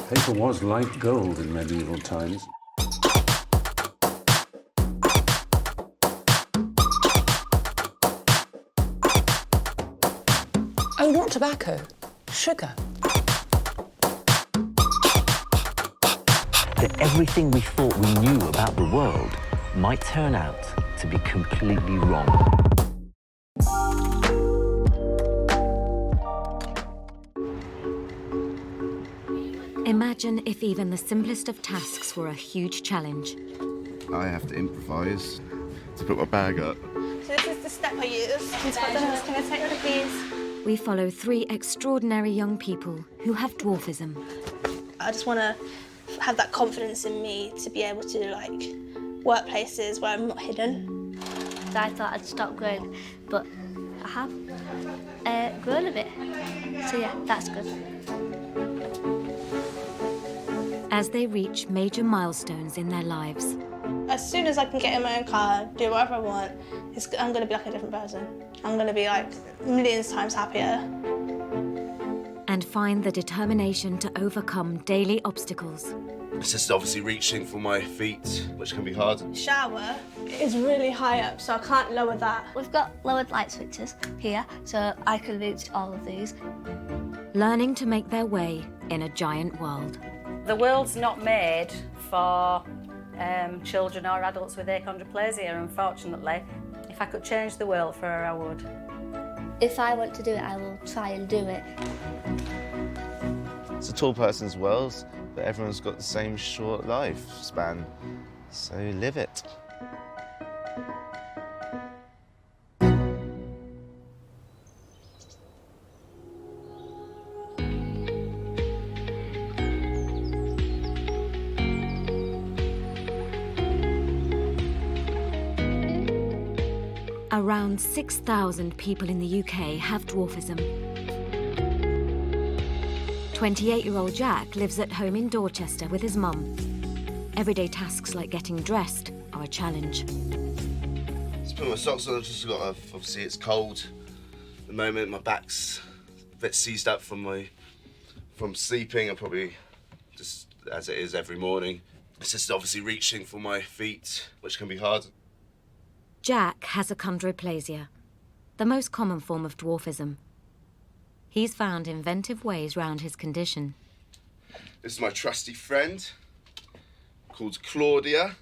Paper was like gold in medieval times. Oh, not tobacco. Sugar. That everything we thought we knew about the world might turn out to be completely wrong. Imagine if even the simplest of tasks were a huge challenge. I have to improvise to put my bag up. So this is the step I use. Can I take the please? We follow 3 extraordinary young people who have dwarfism. I just want to have that confidence in me to be able to like work places where I'm not hidden. I thought I'd stop growing, but I have grown a bit. So yeah, that's good. As they reach major milestones in their lives. As soon as I can get in my own car, do whatever I want, I'm going to be like a different person. I'm going to be like millions times happier. And find the determination to overcome daily obstacles. It's just obviously reaching for my feet, which can be hard. The shower is really high up, so I can't lower that. We've got lowered light switches here, so I can reach all of these. Learning to make their way in a giant world. The world's not made for children or adults with achondroplasia, unfortunately. If I could change the world for her, I would. If I want to do it, I will try and do it. It's a tall person's world, but everyone's got the same short lifespan, so live it. Around 6,000 people in the UK have dwarfism. 28-year-old Jack lives at home in Dorchester with his mum. Everyday tasks like getting dressed are a challenge. Just put my socks on, obviously it's cold. At the moment my back's a bit seized up from sleeping. I'm probably just as it is every morning. It's just obviously reaching for my feet, which can be hard. Jack has achondroplasia, the most common form of dwarfism. He's found inventive ways round his condition. This is my trusty friend, called Claudia.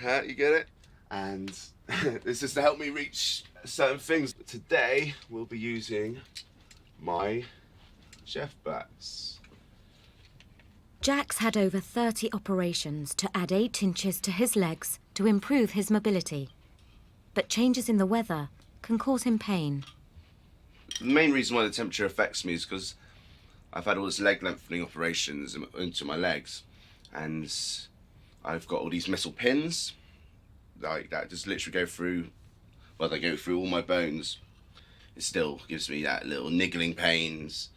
You get it? And this is to help me reach certain things. Today, we'll be using my chef backs. Jack's had over 30 operations to add 8 inches to his legs to improve his mobility. But changes in the weather can cause him pain. The main reason why the temperature affects me is because I've had all this leg lengthening operations into my legs, and I've got all these metal pins like that just literally go through, well, they go through all my bones. It still gives me that little niggling pains,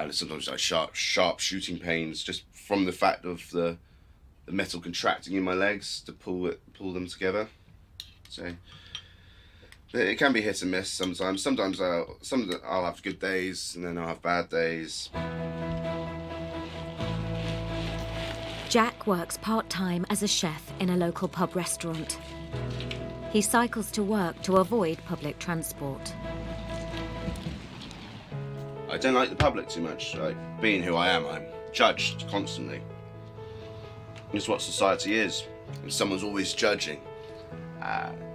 sometimes like sharp shooting pains, just from the fact of the metal contracting in my legs to pull them together. So it can be hit and miss sometimes. Sometimes I'll have good days and then I'll have bad days. Jack works part-time as a chef in a local pub restaurant. He cycles to work to avoid public transport. I don't like the public too much. Like, being who I am, I'm judged constantly. It's what society is. And someone's always judging.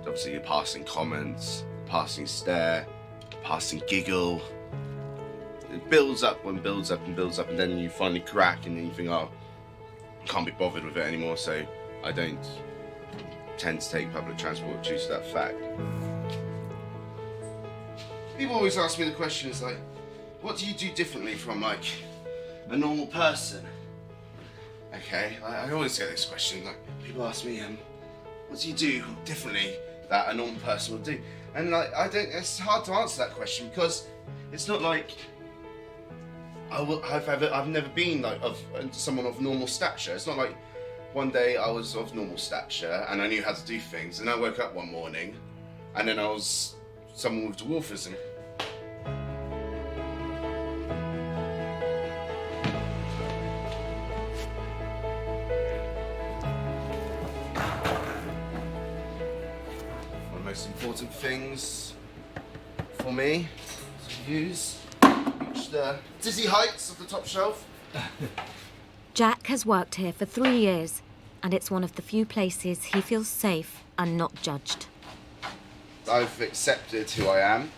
Obviously, you're passing comments, passing stare, passing giggle. It builds up and builds up and builds up, and then you finally crack, and then you think, oh, I can't be bothered with it anymore, so I don't tend to take public transport due to that fact. People always ask me the questions like, what do you do differently from, like, a normal person? Okay, I always get this question, like, people ask me, what do you do differently that a normal person would do? And like, it's hard to answer that question because it's not like I've never been like someone of normal stature. It's not like one day I was of normal stature and I knew how to do things, and I woke up one morning and then I was someone with dwarfism. things for me to use. Reach the dizzy heights of the top shelf. Jack has worked here for 3 years, and it's one of the few places he feels safe and not judged. I've accepted who I am,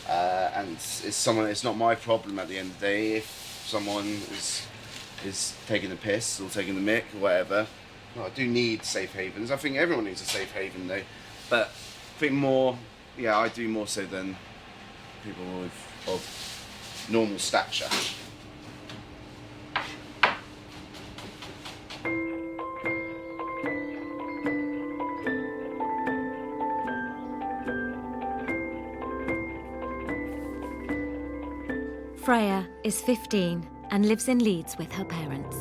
and it's not my problem at the end of the day if someone is taking the piss or taking the mick or whatever. Well, I do need safe havens. I think everyone needs a safe haven though, but I think more, yeah, I do more so than people of normal stature. Freya is 15 and lives in Leeds with her parents.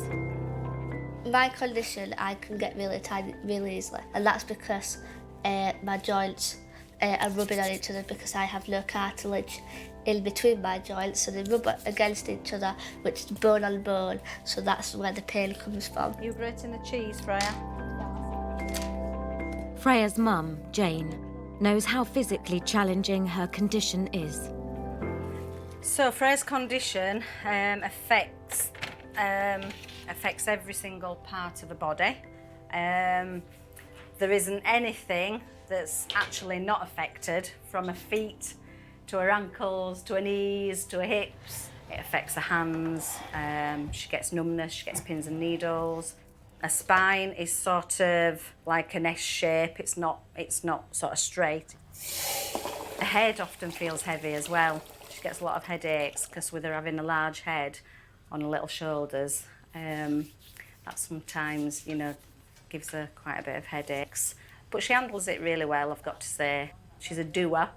My condition, I can get really tired really easily, and that's because my joints are rubbing on each other because I have no cartilage in between my joints, so they rub against each other, which is bone on bone, so that's where the pain comes from. You grating the cheese, Freya? Freya's mum, Jane, knows how physically challenging her condition is. So Freya's condition affects every single part of the body. There isn't anything that's actually not affected, from her feet to her ankles to her knees to her hips. It affects her hands. She gets numbness, she gets pins and needles. Her spine is sort of like an S shape. It's not sort of straight. Her head often feels heavy as well. She gets a lot of headaches because with her having a large head on her little shoulders, that sometimes, gives her quite a bit of headaches. But she handles it really well, I've got to say. She's a doer.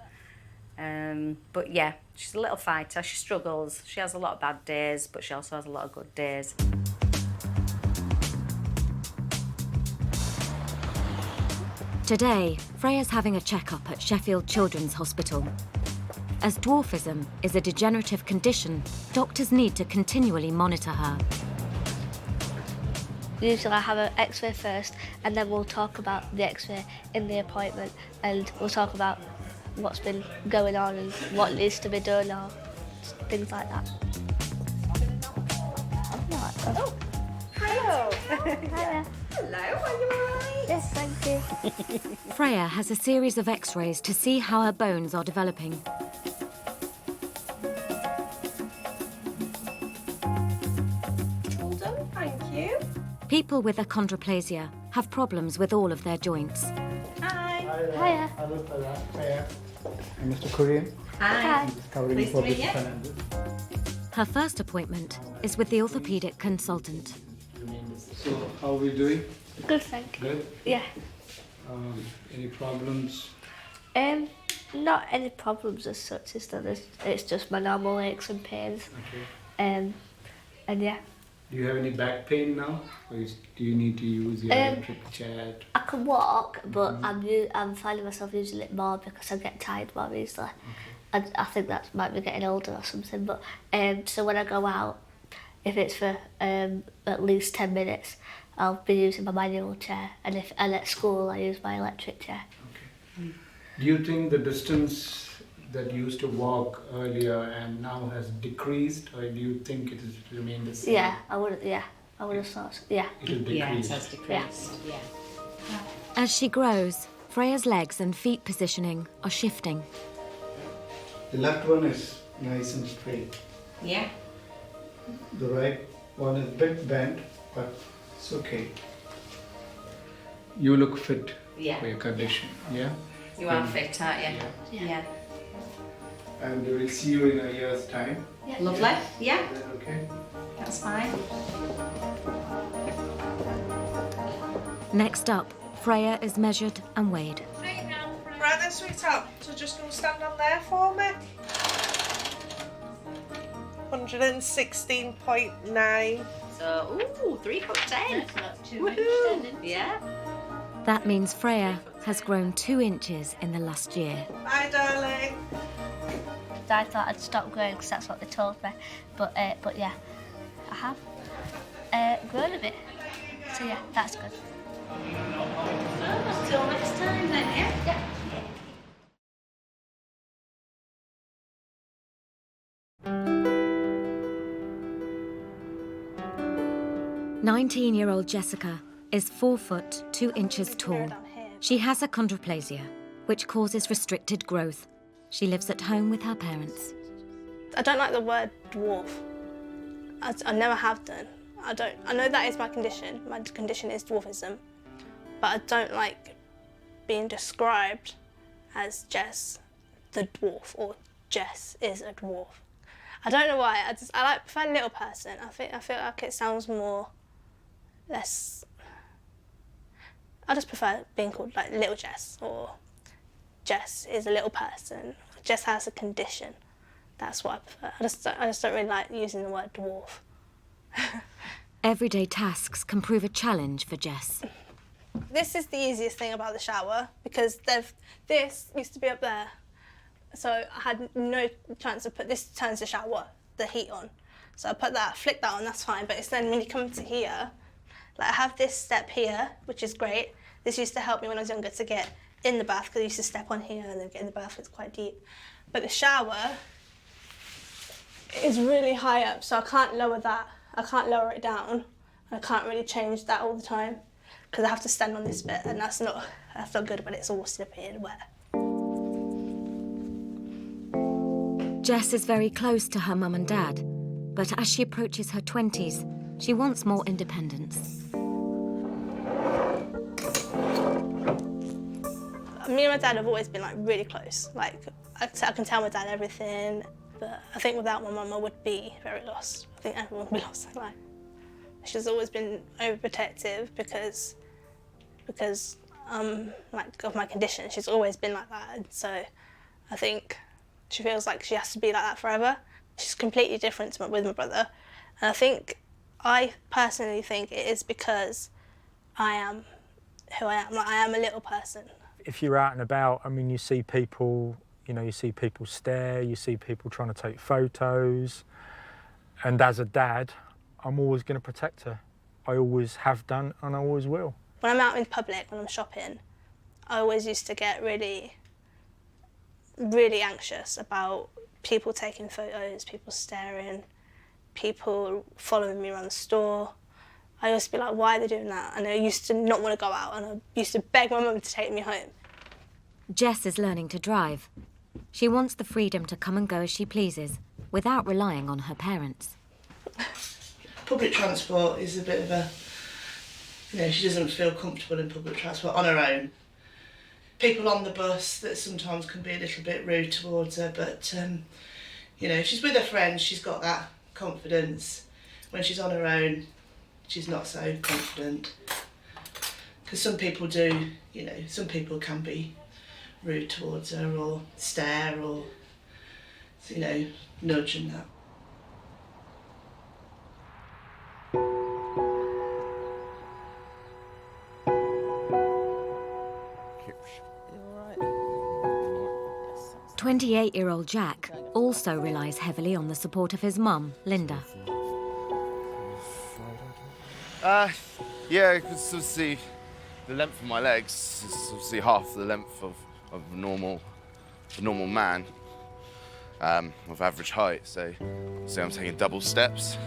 But yeah, she's a little fighter. She struggles. She has a lot of bad days, but she also has a lot of good days. Today, Freya's having a checkup at Sheffield Children's Hospital. As dwarfism is a degenerative condition, doctors need to continually monitor her. Usually I have an x-ray first, and then we'll talk about the x-ray in the appointment, and we'll talk about what's been going on and what needs to be done or things like that. Oh, hello. Hiya. Hello, are you all right? Yes, thank you. Freya has a series of x-rays to see how her bones are developing. Well done, thank you. People with achondroplasia have problems with all of their joints. Hi. Hiya. Hello, Freya. I'm Mr. Korean. Hi. I'm covering Pleased for to meet Mr. you. Fernandez. Her first appointment is with the orthopaedic consultant. So, how are we doing? Good, thank you. Good? Yeah. Any problems? Not any problems as such, it's just my normal aches and pains. Okay. And yeah. Do you have any back pain now? Or do you need to use your electric chair? I can walk, but I'm finding myself using it more because I get tired more easily. Okay. I think that might be getting older or something. But so when I go out, if it's for at least 10 minutes, I'll be using my manual chair, and at school I use my electric chair. Okay. Do you think the distance that you used to walk earlier and now has decreased, or do you think it has remained the same? Yeah, I would have thought so. Yeah. It has decreased. Yeah, it has decreased. Yeah. As she grows, Freya's legs and feet positioning are shifting. The left one is nice and straight. Yeah. The right one is a bit bent, but it's okay. You look fit Yeah. for your condition, yeah? You are fit, aren't you? Yeah. And we will see you in a year's time. Lovely. Yeah, Is that okay? that's fine. Next up, Freya is measured and weighed. Right then, sweetheart. So just go stand on there for me. 116.9. So, 3 foot 10. That's not too much. Yeah. That means Freya has grown 2 inches in the last year. Bye, darling. I thought I'd stop growing because that's what they told me, but yeah, I have grown a bit. So yeah, that's good. Till next time then, yeah? Yeah. 19-year-old Jessica is 4 foot 2 inches tall. She has achondroplasia, which causes restricted growth. She lives at home with her parents. I don't like the word dwarf. I never have done. I know that is my condition. My condition is dwarfism, but I don't like being described as Jess the dwarf or Jess is a dwarf. I don't know why. I prefer little person. I feel like it sounds less. I just prefer being called like little Jess, or Jess is a little person. Jess has a condition. That's what I prefer. I just don't really like using the word dwarf. Everyday tasks can prove a challenge for Jess. This is the easiest thing about the shower because this used to be up there, so I had no chance to put this. Turns the shower, the heat on, so I put that, flick that on. That's fine. But it's then when you come to here, like I have this step here, which is great. This used to help me when I was younger to get in the bath because I used to step on here and then get in the bath. It's quite deep, but the shower is really high up, so I can't lower that. I can't lower it down. I can't really change that all the time because I have to stand on this bit, and that's not good when it's all slippy and wet. Jess is very close to her mum and dad, but as she approaches her 20s, she wants more independence. Me and my dad have always been like really close. Like I can tell my dad everything, but I think without my mum I would be very lost. I think everyone would be lost. Like she's always been overprotective because like of my condition. She's always been like that, and so I think she feels like she has to be like that forever. She's completely different with my brother, and I personally think it is because I am who I am. Like I am a little person. If you're out and about, I mean, you see people, you see people stare, you see people trying to take photos, and as a dad, I'm always going to protect her. I always have done, and I always will. When I'm out in public, when I'm shopping, I always used to get really, really anxious about people taking photos, people staring, people following me around the store. I used to be like, why are they doing that? And I used to not want to go out, and I used to beg my mum to take me home. Jess is learning to drive. She wants the freedom to come and go as she pleases, without relying on her parents. Public transport is a bit of a, she doesn't feel comfortable in public transport on her own. People on the bus that sometimes can be a little bit rude towards her, but if she's with her friends, she's got that confidence. When she's on her own, she's not so confident. Because some people do, some people can be rude towards her or stare or, nudge and that. Yes. 28-year-old Jack also relies heavily on the support of his mum, Linda. Yeah, because obviously the length of my legs is obviously half the length of a normal man of average height, so I'm taking double steps.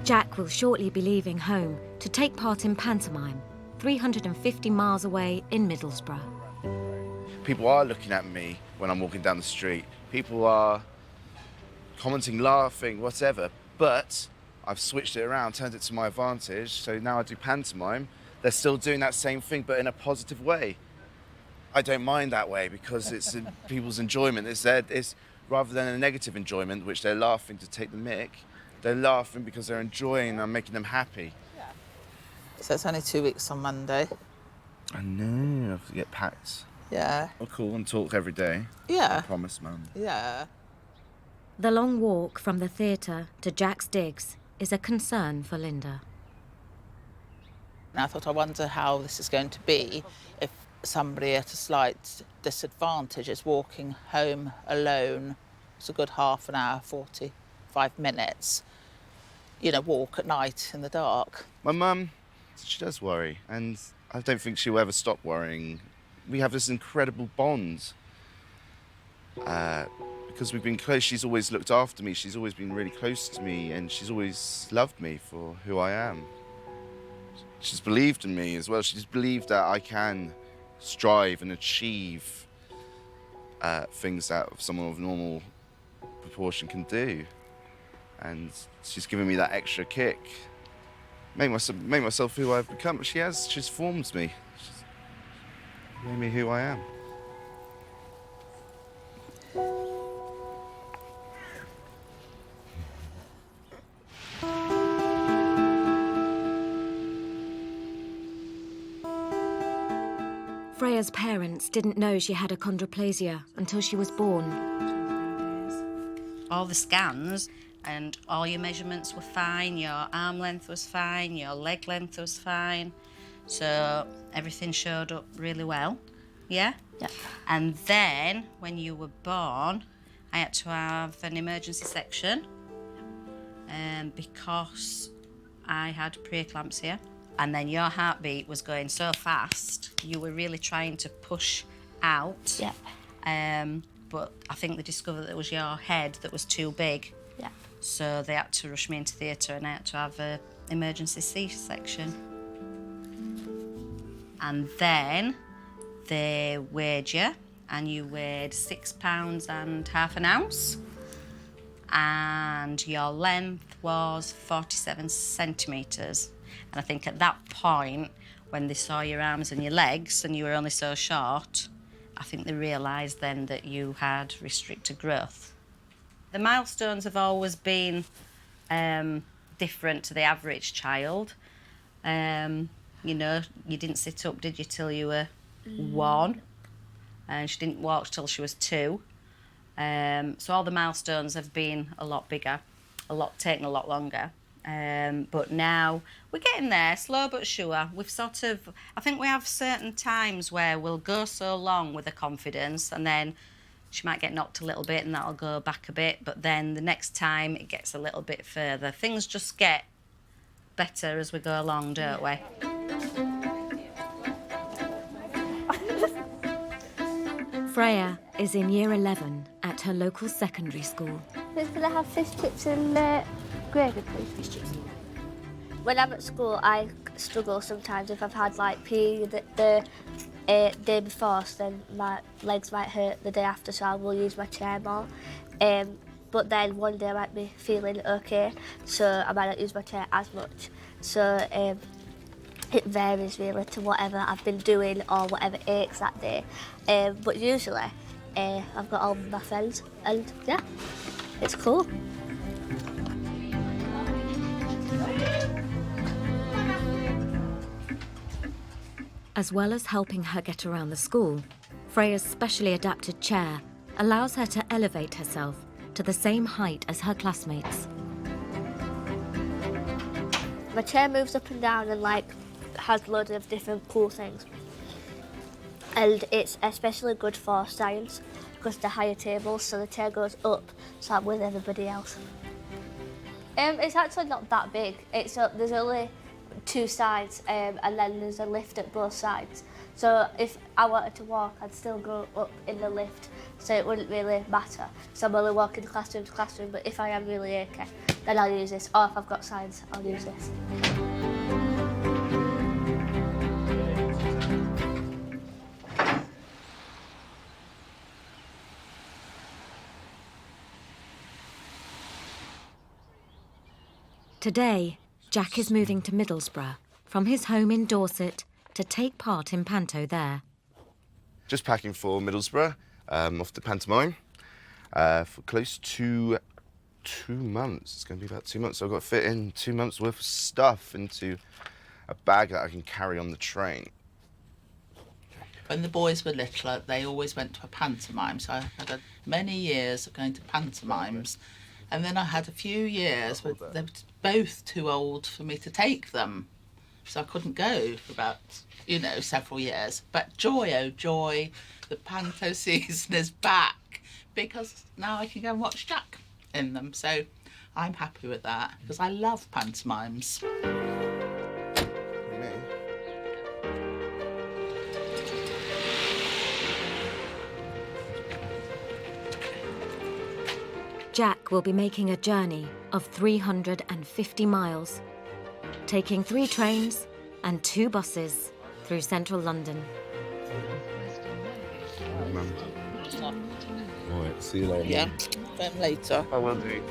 Jack will shortly be leaving home to take part in pantomime, 350 miles away in Middlesbrough. People are looking at me when I'm walking down the street. People are commenting, laughing, whatever, but I've switched it around, turned it to my advantage, so now I do pantomime. They're still doing that same thing, but in a positive way. I don't mind that way because it's in people's enjoyment. It's rather than a negative enjoyment, which they're laughing to take the mick, they're laughing because they're enjoying and I'm making them happy. So it's only 2 weeks on Monday. I know, I have to get packed. Yeah. I'll call and talk every day. Yeah. I promise, Mum. Yeah. The long walk from the theatre to Jack's digs is a concern for Linda. And I thought, I wonder how this is going to be if somebody at a slight disadvantage is walking home alone. It's a good half an hour, 45 minutes. Walk at night in the dark. My mum, she does worry, and I don't think she'll ever stop worrying. We have this incredible bond because we've been close, she's always looked after me, she's always been really close to me, and she's always loved me for who I am. She's believed in me as well. She's believed that I can strive and achieve things that someone of normal proportion can do. And she's given me that extra kick. Make myself who I've become. She's formed me. She's made me who I am. Freya's parents didn't know she had achondroplasia until she was born. All the scans and all your measurements were fine, your arm length was fine, your leg length was fine. So everything showed up really well, yeah? Yeah. And then when you were born, I had to have an emergency section because I had preeclampsia. And then your heartbeat was going so fast, you were really trying to push out. Yeah. But I think they discovered that it was your head that was too big. Yeah. So they had to rush me into theatre and I had to have an emergency C-section. And then they weighed you, and you weighed 6 pounds and half an ounce. And your length was 47 centimetres. And I think at that point, when they saw your arms and your legs and you were only so short, I think they realised then that you had restricted growth. The milestones have always been different to the average child. You know, you didn't sit up, did you, till you were 1? And she didn't walk till she was 2. So all the milestones have been a lot bigger, taken a lot longer. But now we're getting there, slow but sure. We've sort of, I think we have certain times where we'll go so long with the confidence and then she might get knocked a little bit and that'll go back a bit, but then the next time it gets a little bit further. Things just get better as we go along, don't we? Freya is in year 11 at her local secondary school. Can I have fish chips and gravy, please? Fish chips. When I'm at school, I struggle sometimes if I've had like PE the day before, so then my legs might hurt the day after, so I will use my chair more. But then one day I might be feeling okay, so I might not use my chair as much. So it varies really to whatever I've been doing or whatever aches that day. But usually I've got all my friends and yeah, it's cool. As well as helping her get around the school, Freya's specially adapted chair allows her to elevate herself to the same height as her classmates. My chair moves up and down and like has loads of different cool things. And it's especially good for science because the higher tables, so the chair goes up, so I'm with everybody else. It's actually not that big. There's only 2 sides and then there's a lift at both sides. So if I wanted to walk, I'd still go up in the lift, so it wouldn't really matter. So I'm only walking classroom to classroom, but if I am really achy, then I'll use this, or if I've got science, I'll use this. Today, Jack is moving to Middlesbrough from his home in Dorset to take part in Panto there. Just packing for Middlesbrough, off to pantomime, for close to 2 months. It's going to be about 2 months, so I've got to fit in 2 months worth of stuff into a bag that I can carry on the train. When the boys were little, they always went to a pantomime, so I had many years of going to pantomimes. And then I had a few years where they were both too old for me to take them. So I couldn't go for about, several years. But joy, oh joy, the panto season is back because now I can go and watch Jack in them. So I'm happy with that because I love pantomimes. Jack will be making a journey of 350 miles, taking 3 trains and 2 buses through central London. All right, see you later. Yeah, film later. I will do.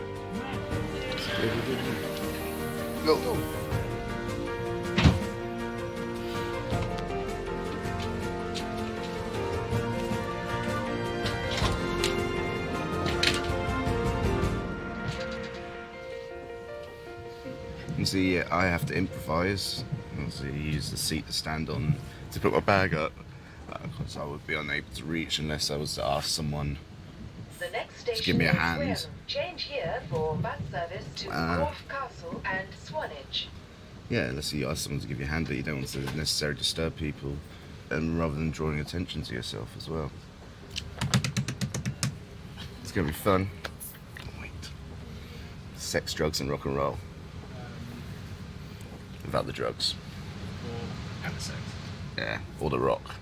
Go. You see, I have to improvise. Obviously, use the seat to stand on to put my bag up. Because I would be unable to reach unless I was to ask someone to give me a hand. Change here for bus service to Corfe Castle and Swanage. Yeah, unless you ask someone to give you a hand, but you don't want to necessarily disturb people, and rather than drawing attention to yourself as well. It's going to be fun. Wait. Sex, drugs, and rock and roll. Without the drugs. And the sex. Yeah, or the rock.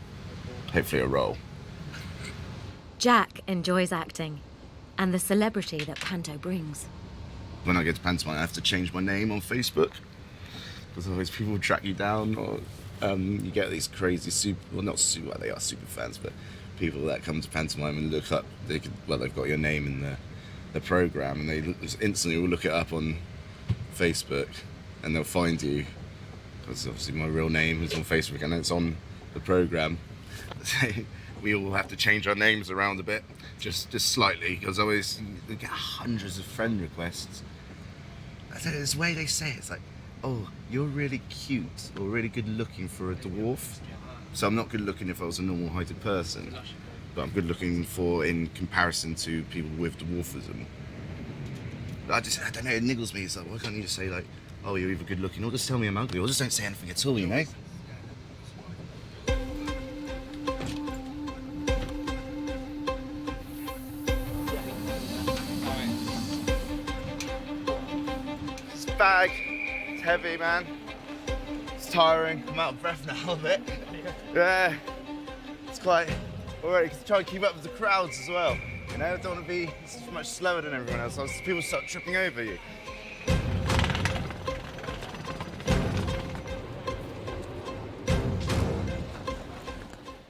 Hopefully a roll. Jack enjoys acting and the celebrity that panto brings. When I get to pantomime, I have to change my name on Facebook because otherwise people will track you down, or you get these crazy not super, well, they are super fans, but people that come to pantomime and look up, they've got your name in the program, and they instantly will look it up on Facebook, and they'll find you because obviously my real name is on Facebook and it's on the program. We all have to change our names around a bit, just slightly, because always we get hundreds of friend requests. I don't know, this way they say it, it's like, oh, you're really cute or really good looking for a dwarf. So I'm not good looking if I was a normal heighted person, but I'm good looking in comparison to people with dwarfism. I don't know, it niggles me. It's like, why can't you just say like, oh, you're either good looking, or just tell me I'm ugly, or just don't say anything at all, you know? Bag. It's heavy, man. It's tiring. I'm out of breath now a bit. Yeah. It's quite already. Try and keep up with the crowds as well. You know, I don't want to be much slower than everyone else. Else people start tripping over you.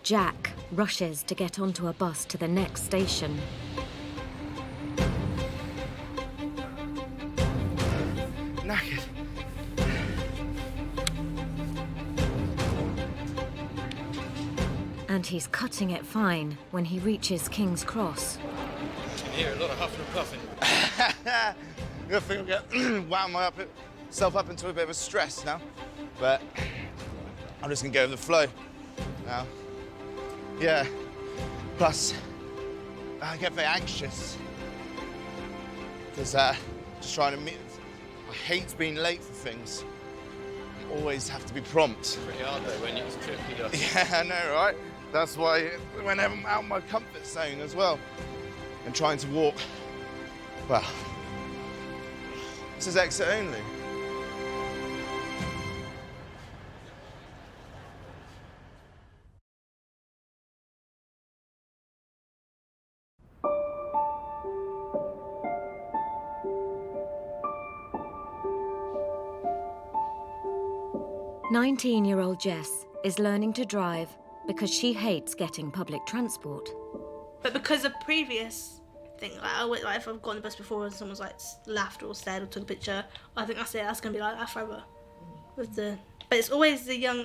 Jack rushes to get onto a bus to the next station. Knackered. And he's cutting it fine when he reaches King's Cross. You can hear a lot of huffing and puffing. I think I'll get wound myself up into a bit of a stress now, but I'm just gonna go with the flow now. Yeah. Plus, I get very anxious because just trying to meet. I hate being late for things. You always have to be prompt. Pretty hard though when it's tripping up. Yeah, I know, right? That's why whenever I'm out of my comfort zone as well, and trying to walk, well, this is exit only. "19-year-old Jess is learning to drive because she hates getting public transport. But because of previous thing, like if I've gone on the bus before and someone's like laughed or said or took a picture, I think that's gonna be like that forever. But it's always the young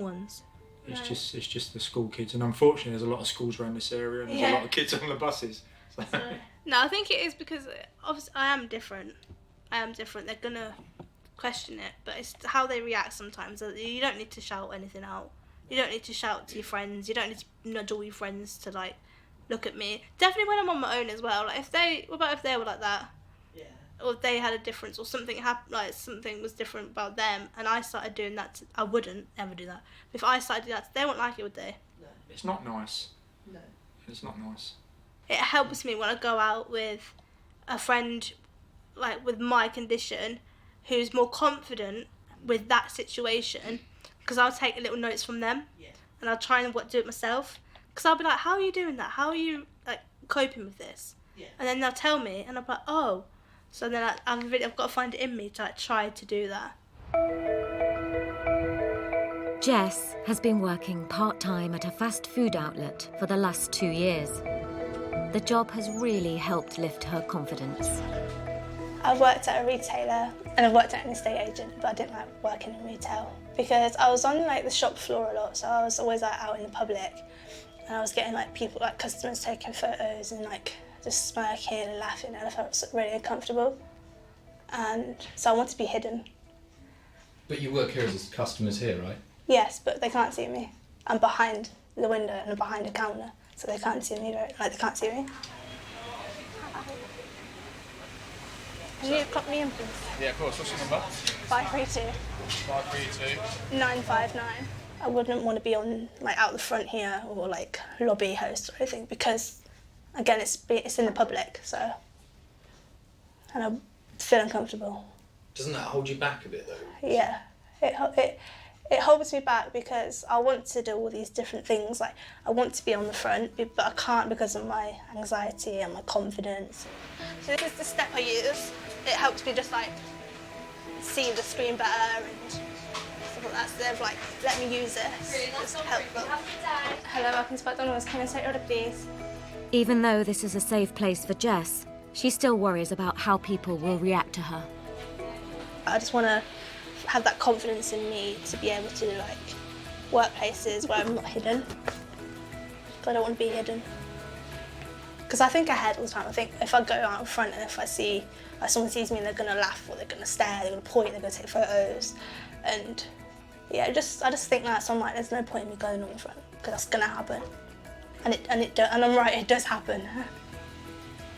ones. It's just the school kids, and unfortunately there's a lot of schools around this area and there's a lot of kids on the buses. So. No, I think it is because obviously I am different. They're gonna question it, but it's how they react sometimes. You don't need to shout anything out. You don't need to shout to your friends. You don't need to nudge all your friends to like look at me. Definitely when I'm on my own as well. Like what about if they were like that? Yeah. Or if they had a difference or something happened, like something was different about them, and I started doing that. I wouldn't ever do that. But if I started doing that, they wouldn't like it, would they? No. It's not nice. No. It's not nice. It helps me when I go out with a friend, like with my condition, who's more confident with that situation, because I'll take little notes from them, and I'll try and do it myself. Because I'll be like, how are you doing that? How are you like coping with this? And then they'll tell me, and I'm like, oh. So then I've got to find it in me to like, try to do that. Jess has been working part-time at a fast food outlet for the last 2 years. The job has really helped lift her confidence. I've worked at a retailer and I've worked at an estate agent, but I didn't like working in retail because I was on like the shop floor a lot, so I was always like out in the public, and I was getting like people, like customers taking photos and like just smirking and laughing, and I felt really uncomfortable, and so I wanted to be hidden. But you work here as customers here, right? Yes, but they can't see me. I'm behind the window and I'm behind a counter, so they can't see me. Like they can't see me. Can you clock me in, please? Yeah, of course. What's your number? 532. 532. 959. I wouldn't want to be on like out the front here or like lobby host or anything because, again, it's in the public, so, and I feel uncomfortable. Doesn't that hold you back a bit though? Yeah, it holds me back because I want to do all these different things. Like I want to be on the front, but I can't because of my anxiety and my confidence. So this is the step I use. It helps me just like see the screen better and stuff like that. So they've like let me use this just to help them. Hello, welcome to McDonald's. Can I take your order, please? Even though this is a safe place for Jess, she still worries about how people will react to her. I just want to have that confidence in me to be able to like work places where I'm not hidden. But I don't want to be hidden. Because I think ahead all the time. I think if I go out in front and if I see someone sees me and they're going to laugh or they're going to stare, they're going to point, they're going to take photos. And yeah, I just think that. So I'm like, there's no point in me going on the front because that's going to happen. And I'm right, it does happen.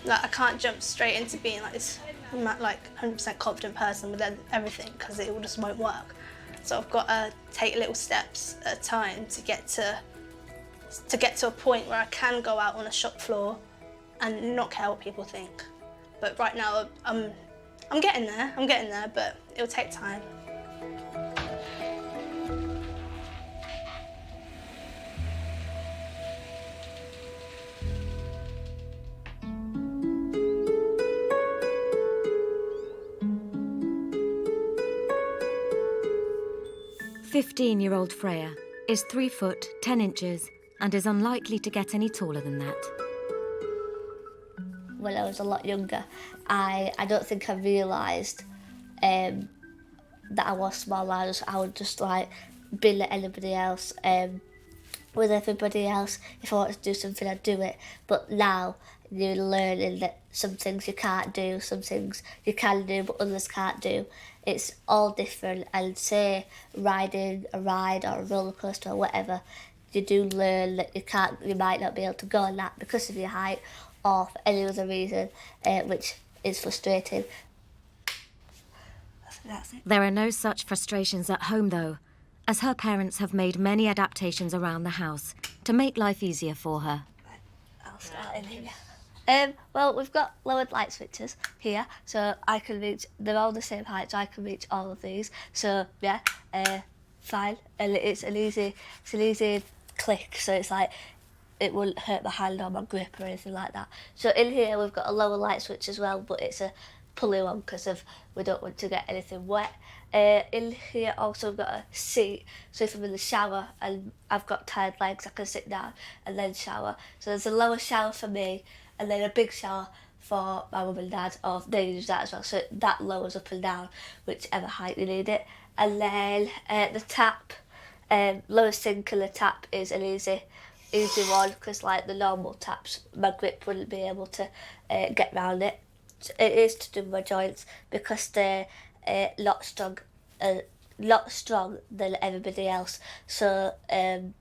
Like I can't jump straight into being like this like 100% confident person with everything because it all just won't work. So I've got to take little steps at a time to get to a point where I can go out on a shop floor and not care what people think. But right now I'm getting there, but it'll take time. "15-year-old Freya is 3 foot 10 inches and is unlikely to get any taller than that. When I was a lot younger, I don't think I realised that I was small. I would just like be like anybody else. With everybody else, if I wanted to do something, I'd do it. But now you're learning that some things you can't do, some things you can do, but others can't do. It's all different. And say riding a ride or a roller coaster or whatever, you do learn that you might not be able to go on that because of your height or for any other reason, which is frustrating. That's it. There are no such frustrations at home, though, as her parents have made many adaptations around the house to make life easier for her. I'll start in here. Well, we've got lowered light switches here, so I can reach, they're all the same height, so I can reach all of these. So, yeah, fine. And it's an easy click, so it's like, it wouldn't hurt my hand or my grip or anything like that. So in here, we've got a lower light switch as well, but it's a pulley one because we don't want to get anything wet. In here also we've got a seat, so if I'm in the shower and I've got tired legs, I can sit down and then shower. So there's a lower shower for me and then a big shower for my mum and dad, or they use that as well, so that lowers up and down whichever height you need it. And then the tap, lower sink and the tap is an easy one because like the normal taps, my grip wouldn't be able to get round it. It is to do with my joints because they're a lot strong than everybody else. So and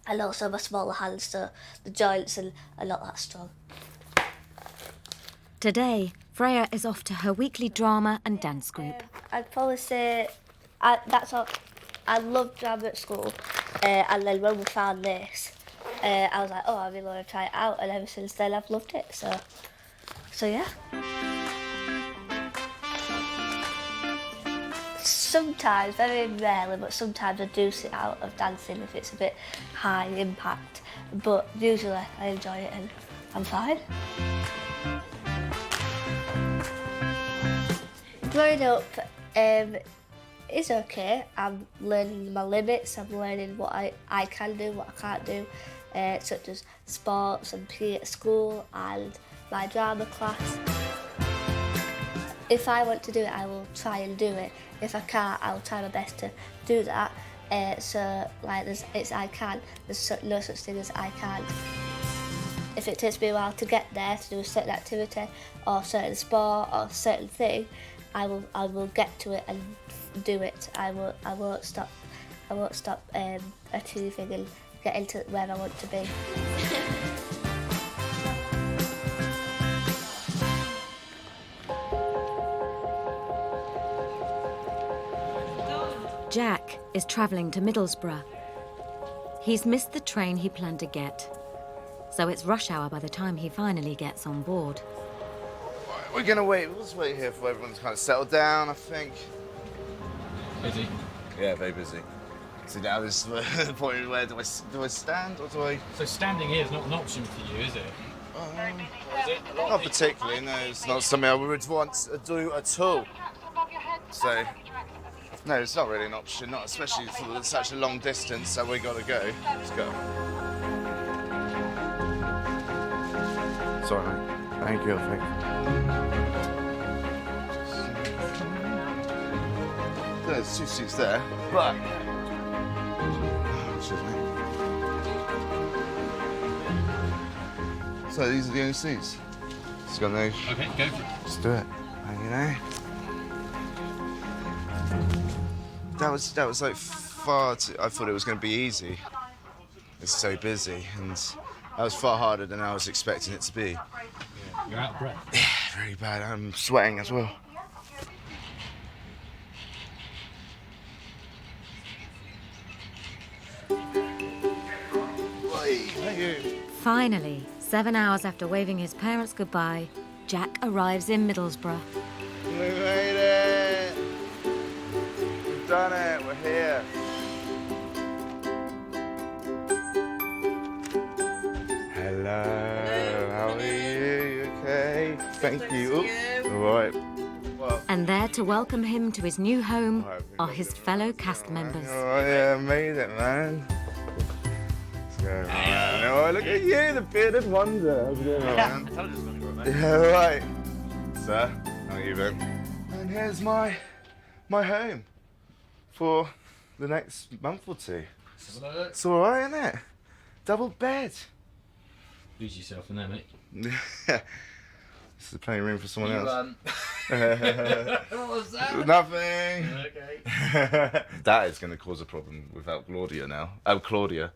also my smaller hands, so the joints are not that strong. Today, Freya is off to her weekly drama and dance group. I'd probably say that's all. I loved drama at school, and then when we found this, I was like, oh, I really want to try it out, and ever since then I've loved it. So yeah. Sometimes, very rarely, but sometimes I do sit out of dancing if it's a bit high impact. But usually I enjoy it and I'm fine. Growing up is okay. I'm learning my limits, I'm learning what I can do, what I can't do, such as sports and PE at school and my drama class. If I want to do it, I will try and do it. If I can't, I will try my best to do that. So, like, it's I can. There's no such thing as I can't. If it takes me a while to get there, to do a certain activity or certain sport or certain thing, I will get to it and do it. I won't stop achieving and getting to where I want to be. Jack is travelling to Middlesbrough. He's missed the train he planned to get, so it's rush hour by the time he finally gets on board. We're gonna wait. We'll just wait here for everyone to kind of settle down, I think. Busy? Yeah, very busy. So now this is the point where do I stand or do I? So standing here is not an option for you, is it? Not particularly. No, it's not something I would want to do at all. So. No, it's not really an option, not especially for such a long distance, so we gotta go. Let's go. Sorry, mate. Thank you, thank you. There's 2 seats there, but... Excuse me. So these are the only seats? Just got no... Okay, go for it. Let's do it. You know? That was like far too... I thought it was going to be easy. It's so busy, and that was far harder than I was expecting it to be. Yeah, you're out of breath. Yeah, really bad. I'm sweating as well. Thank you. Finally, 7 hours after waving his parents goodbye, Jack arrives in Middlesbrough. We made it! We've done it, we're here. Hello, how are you? You okay? Thank you. All right. Well, And there to welcome him to his new home are his fellow cast members. oh yeah, made it, man. Let's go, man. Oh, look at you, the bearded wonder. How's it going, man? I told you it was going to grow, mate. Yeah, right. Sir, how are you been? And here's my home for the next month or two. It's all right, isn't it? Double bed. Lose yourself in there, mate. This is the playing room for someone else. What was that? Nothing. Okay. That is going to cause a problem without Claudia now. Oh, Claudia.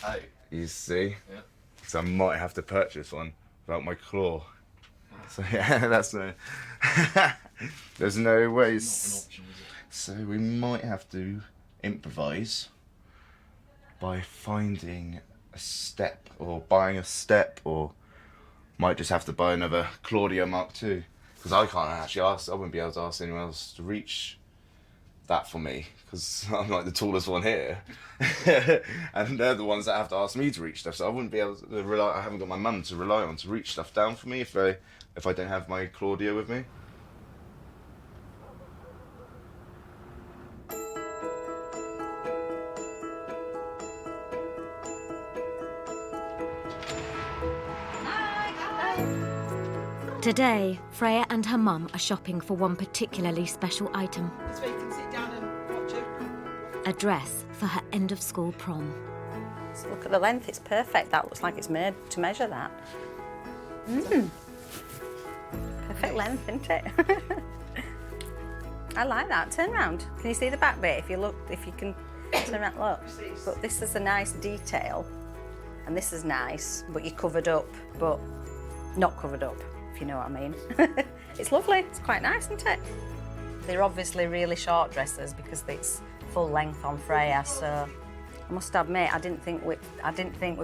Oh. You see? Yeah. So I might have to purchase one without my claw. So yeah, that's no. There's no way. Not an option, is it? So we might have to improvise by finding a step or buying a step, or might just have to buy another Claudia Mark II, because I can't actually ask. I wouldn't be able to ask anyone else to reach that for me, because I'm like the tallest one here, and they're the ones that have to ask me to reach stuff. So I wouldn't be able to rely. I haven't got my mum to rely on to reach stuff down for me if I don't have my Claudia with me. Today, Freya and her mum are shopping for one particularly special item. So you can sit down and watch it. A dress for her end-of-school prom. So look at the length, it's perfect. That looks like it's made to measure that. Perfect length, isn't it? I like that. Turn around. Can you see the back bit? If you can turn around, look. But this is a nice detail, and this is nice, but you're covered up, but not covered up, if you know what I mean. It's lovely. It's quite nice, isn't it? They're obviously really short dresses because it's full length on Freya, so I must admit I didn't think we'd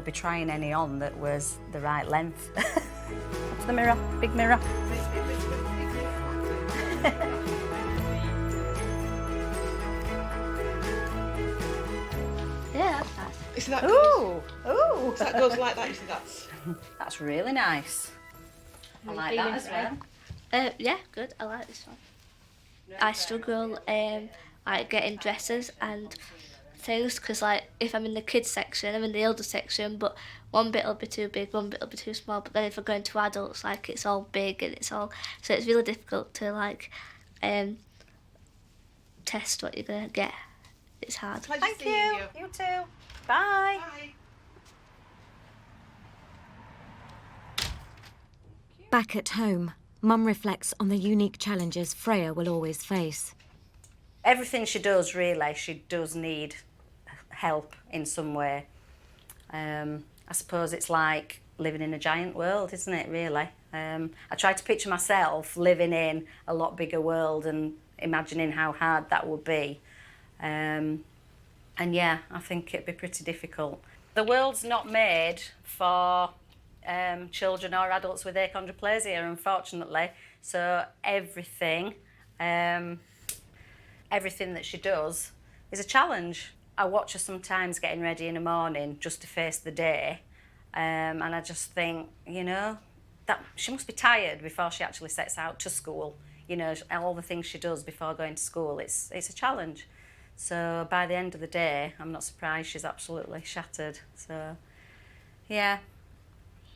be trying any on that was the right length. What's the mirror? Big mirror. Yeah, that's nice. You see that? Ooh, ooh. So that goes like that. You see that's. That's really nice. I like that as well. Yeah, good. I like this one. I struggle like getting dresses and things because like if I'm in the kids section, I'm in the older section, but one bit will be too big, one bit will be too small. But then if I go into adults, like it's all big and it's all so it's really difficult to like test what you're gonna get. It's hard. Thank you. You too. Bye. Bye. Back at home, Mum reflects on the unique challenges Freya will always face. Everything she does, really, she does need help in some way. I suppose it's like living in a giant world, isn't it, really? I try to picture myself living in a lot bigger world and imagining how hard that would be. And yeah, I think it'd be pretty difficult. The world's not made for children or adults with achondroplasia, unfortunately. So everything that she does is a challenge. I watch her sometimes getting ready in the morning just to face the day, and I just think, you know, that she must be tired before she actually sets out to school. You know, all the things she does before going to school, it's a challenge. So by the end of the day, I'm not surprised she's absolutely shattered. So, yeah,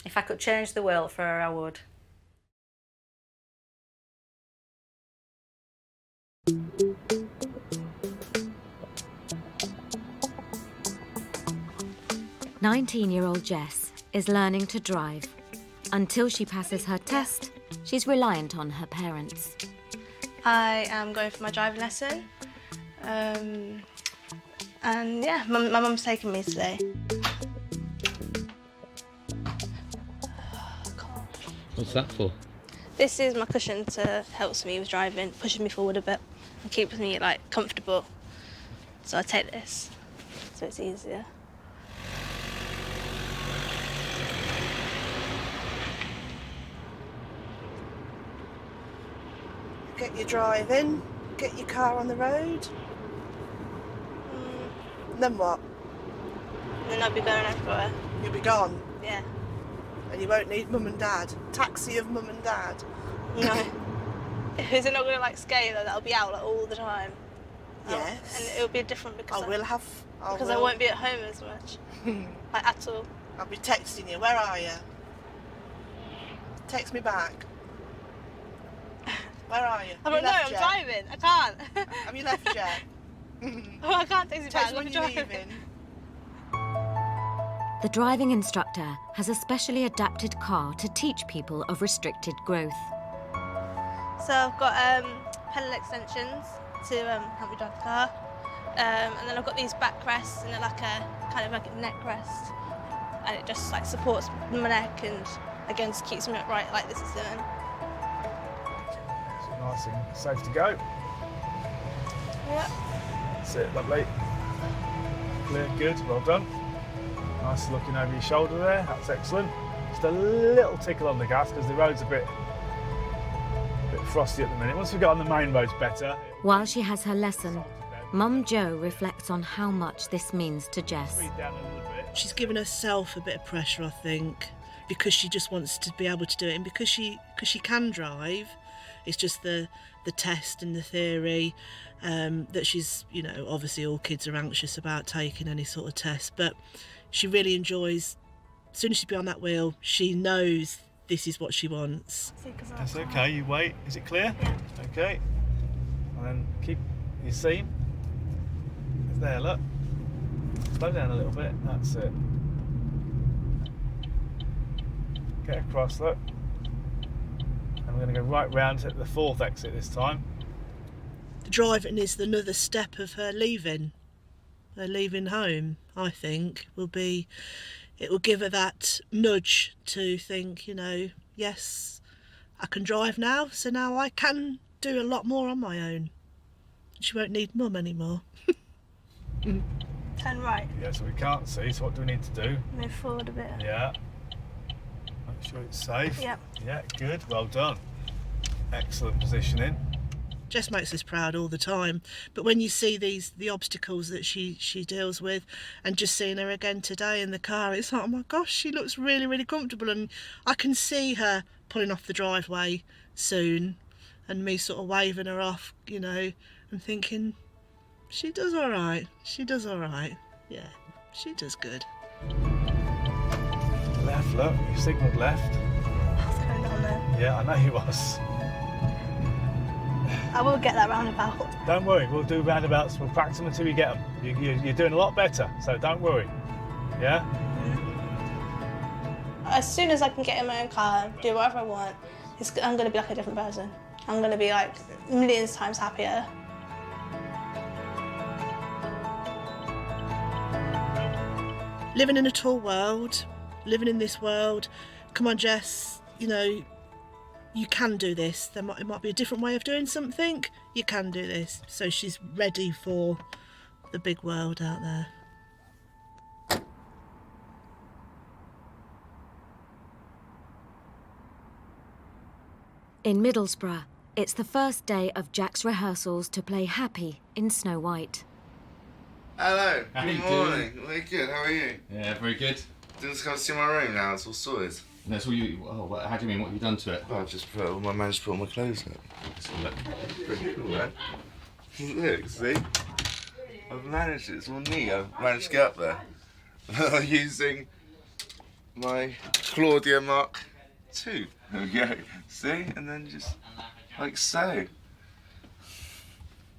if I could change the world for her, I would. "19-year-old Jess is learning to drive. Until she passes her test, she's reliant on her parents. I am going for my driving lesson. And yeah, my mum's taking me today. What's that for? This is my cushion to help me with driving, pushes me forward a bit and keeps me like comfortable. So I take this, so it's easier. Get your driving, get your car on the road. Then what? Then I'll be going everywhere. You'll be gone. Yeah. And you won't need mum and dad. Taxi of mum and dad. No. Is it not going to like scare you though? That'll be out like all the time. Yes. And it'll be different because I I won't be at home as much, like at all. I'll be texting you. Where are you? Text me back. Where are you? I don't know. I'm driving. I can't. Have you left yet? Oh, I can't text you back. When you're leaving. The driving instructor has a specially adapted car to teach people of restricted growth. So I've got pedal extensions to help me drive the car, and then I've got these back rests and they're like a kind of like a neck rest, and it just like supports my neck and again just keeps me upright like this is doing. So nice and safe to go. Yep. That's it, lovely. Clear, good, well done. Nice looking over your shoulder there, that's excellent. Just a little tickle on the gas because the road's a bit frosty at the minute. Once we get on the main roads better. While she has her lesson, Mum Jo reflects on how much this means to Jess. She's given herself a bit of pressure, I think, because she just wants to be able to do it, and because she can drive. It's just the test and the theory that she's, you know, obviously all kids are anxious about taking any sort of test, but she really enjoys, as soon as she's behind that wheel, she knows this is what she wants. That's okay, you wait. Is it clear? Yeah. Okay. And then keep your seam. It's there, look. Slow down a little bit, that's it. Get across, look. And we're going to go right round to the fourth exit this time. The driving is another step of her leaving. Her leaving home, I think, it will give her that nudge to think, you know, yes, I can drive now, so now I can do a lot more on my own. She won't need mum anymore. Turn right. Yeah, so we can't see, so what do we need to do? Move forward a bit. Yeah. Make sure it's safe. Yep. Yeah, good, well done. Excellent positioning. Jess makes us proud all the time, but when you see the obstacles that she deals with, and just seeing her again today in the car, it's like, oh my gosh, she looks really, really comfortable, and I can see her pulling off the driveway soon, and me sort of waving her off, you know, and thinking, she does all right. She does all right. Yeah, she does good. Left, look, you signalled left. What's going on there? Yeah, I know he was. I will get that roundabout. Don't worry, we'll do roundabouts. We'll practice them until you get them. You're doing a lot better, so don't worry. Yeah? As soon as I can get in my own car, do whatever I want, I'm going to be like a different person. I'm going to be like millions times happier. Living in a tall world, living in this world, come on Jess, you know, you can do this. It might be a different way of doing something, you can do this. So she's ready for the big world out there. In Middlesbrough, it's the first day of Jack's rehearsals to play Happy in Snow White. Hello, How good you morning. doing? Very good, how are you? Yeah, very good. Didn't come see my room now, it's all sorted. That's all you. Oh, how do you mean? What have you done to it? Well, I've just managed to put all my clothes up. Let's have a look. Pretty cool, man. Look, see? I've managed it, it's all neat. I've managed to get up there. I'm using my Claudia Mark II. There we go. See? And then just like so.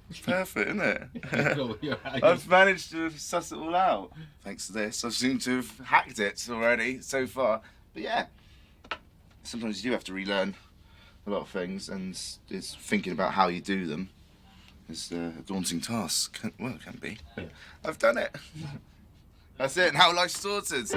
It's perfect, isn't it? Cool, I've managed to suss it all out. Thanks to this, I seem to have hacked it already so far. But yeah, sometimes you do have to relearn a lot of things, and it's thinking about how you do them is a daunting task. Well, it can be. But I've done it. That's it. Now life's sorted.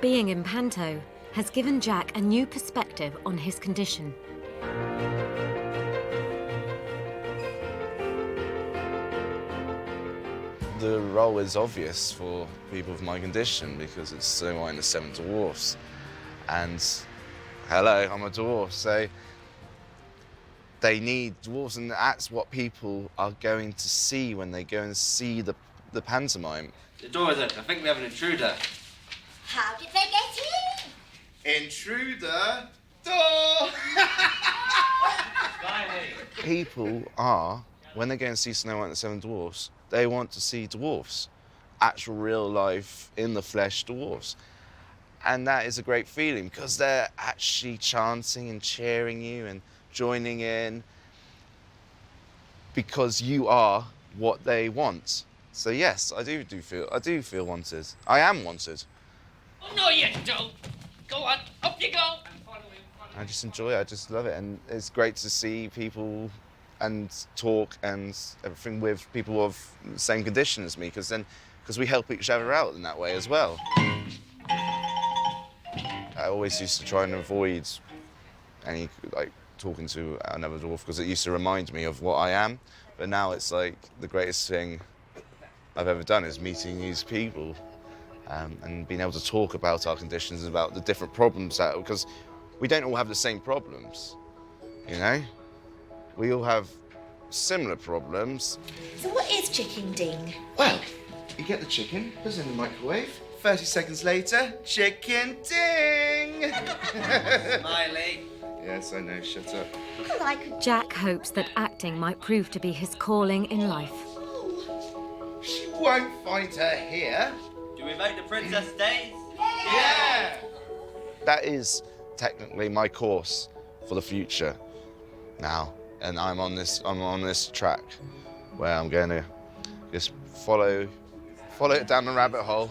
Being in Panto has given Jack a new perspective on his condition. The role is obvious for people with my condition because it's Snow White and the Seven Dwarfs. And hello, I'm a dwarf, so they need dwarfs, and that's what people are going to see when they go and see the pantomime. The door is open. I think we have an intruder. How did they get in? Intruder! Door! People are, when they go and see Snow White and the Seven Dwarfs, they want to see dwarfs, actual real life, in the flesh dwarfs. And that is a great feeling because they're actually chanting and cheering you and joining in because you are what they want. So yes, I do feel wanted. I am wanted. Oh, no, you don't. Go on, up you go. I just enjoy it, I just love it. And it's great to see people and talk and everything with people of the same condition as me, because we help each other out in that way as well. I always used to try and avoid any, talking to another dwarf because it used to remind me of what I am. But now it's like the greatest thing I've ever done is meeting these people and being able to talk about our conditions and about the different problems because we don't all have the same problems, you know? We all have similar problems. So what is chicken ding? Well, you get the chicken, put it in the microwave, 30 seconds later, chicken ding! Smiley. Yes, I know, shut up. Jack hopes that acting might prove to be his calling in life. She won't find her here. Do we make the princess dance? Yeah! That is technically my course for the future now. And I'm on this track where I'm going to just follow it down the rabbit hole.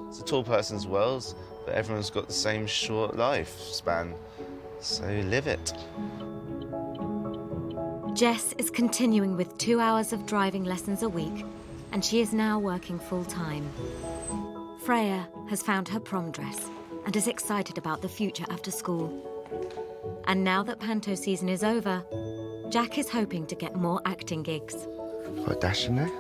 It's a tall person's world, but everyone's got the same short lifespan, so live it. Jess is continuing with 2 hours of driving lessons a week, and she is now working full-time. Freya has found her prom dress and is excited about the future after school. And now that Panto season is over, Jack is hoping to get more acting gigs. Got a dash in there.